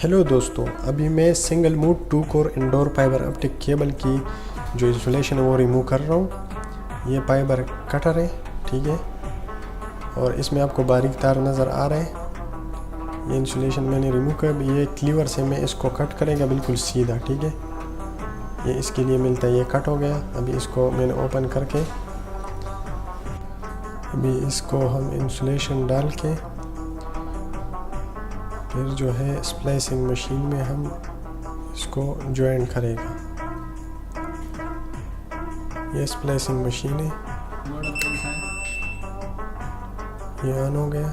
Hello दोस्तों, अभी मैं single mode 2 core indoor fibre optic cable की जो इंसुलेशन है वो रिमूव कर रहा हूँ। ये फाइबर कटर है, ठीक है, और इसमें आपको बारीक तार नज़र आ रहे हैं। ये इंसुलेशन मैंने रिमूव कर, ये क्लीवर से मैं इसको कट करेगा बिल्कुल सीधा, ठीक है। ये इसके लिए मिलता है, ये कट हो गया। अभी इसको मैंने ओपन करके अभी इसको हम इंसुलेशन डाल के फिर जो है स्प्लाइसिंग मशीन में हम इसको ज्वाइन करेगा। ये स्प्लाइसिंग मशीन है, ये ऑन हो गया।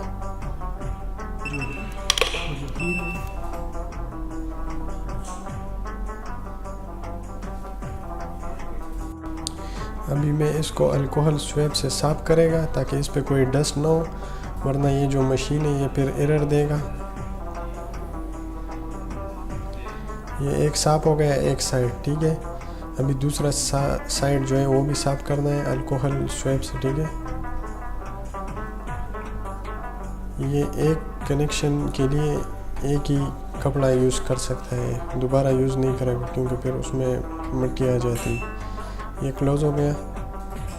अभी मैं इसको अल्कोहल स्वैप से साफ करेगा ताकि इस पे कोई डस्ट ना हो, वरना ये जो मशीन है ये फिर एरर देगा। ये एक साफ हो गया एक साइड, ठीक है। अभी दूसरा साइड जो है वो भी साफ करना है अल्कोहल स्वैप से, ठीक है। ये एक कनेक्शन के लिए एक ही कपड़ा यूज़ कर सकता है, दोबारा यूज़ नहीं करेगा क्योंकि फिर उसमें मिट्टी आ जाती है। ये क्लोज हो गया।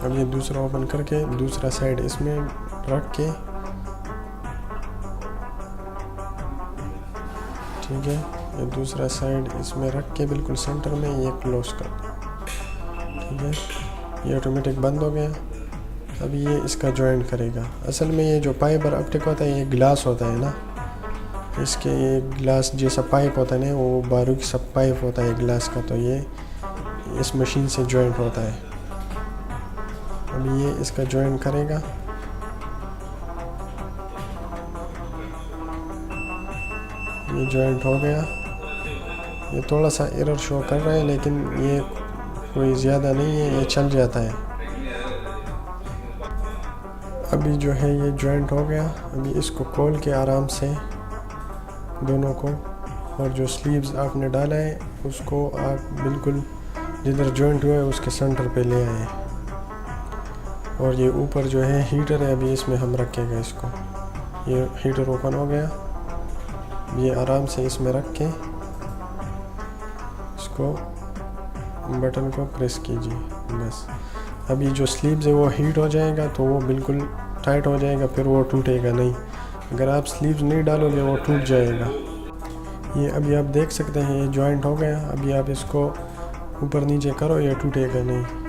अब ये दूसरा ओपन करके दूसरा साइड इसमें रख के, ठीक है, ये दूसरा साइड इसमें रख के बिल्कुल सेंटर में ये क्लोज कर, ठीक है। ये ऑटोमेटिक बंद हो गया। अभी ये इसका जॉइंट करेगा। असल में ये जो फाइबर ऑप्टिक होता है ये ग्लास होता है ना, इसके ये ग्लास जैसा पाइप होता है ना, वो बारीक सा पाइप होता है ग्लास का, तो ये इस मशीन से जॉइंट होता है। अभी ये इसका जॉइंट करेगा। ये जॉइंट हो गया। ये थोड़ा सा एरर शो कर रहा है लेकिन ये कोई ज़्यादा नहीं है, ये चल जाता है। अभी जो है ये जॉइंट हो गया। अभी इसको खोल के आराम से दोनों को, और जो स्लीव्स आपने डाला है उसको आप बिल्कुल जिधर जॉइंट हुआ है उसके सेंटर पे ले आए। और ये ऊपर जो है हीटर है, अभी इसमें हम रखेंगे इसको। ये हीटर ओपन हो गया। ये आराम से इसमें रख के इसको बटन को प्रेस कीजिए, बस। अभी जो स्लीव्स है वो हीट हो जाएगा तो वो बिल्कुल टाइट हो जाएगा, फिर वो टूटेगा नहीं। अगर आप स्लीव्स नहीं डालोगे वो टूट जाएगा। ये अभी आप देख सकते हैं ये जॉइंट हो गया। अभी आप इसको ऊपर नीचे करो, ये टूटेगा नहीं।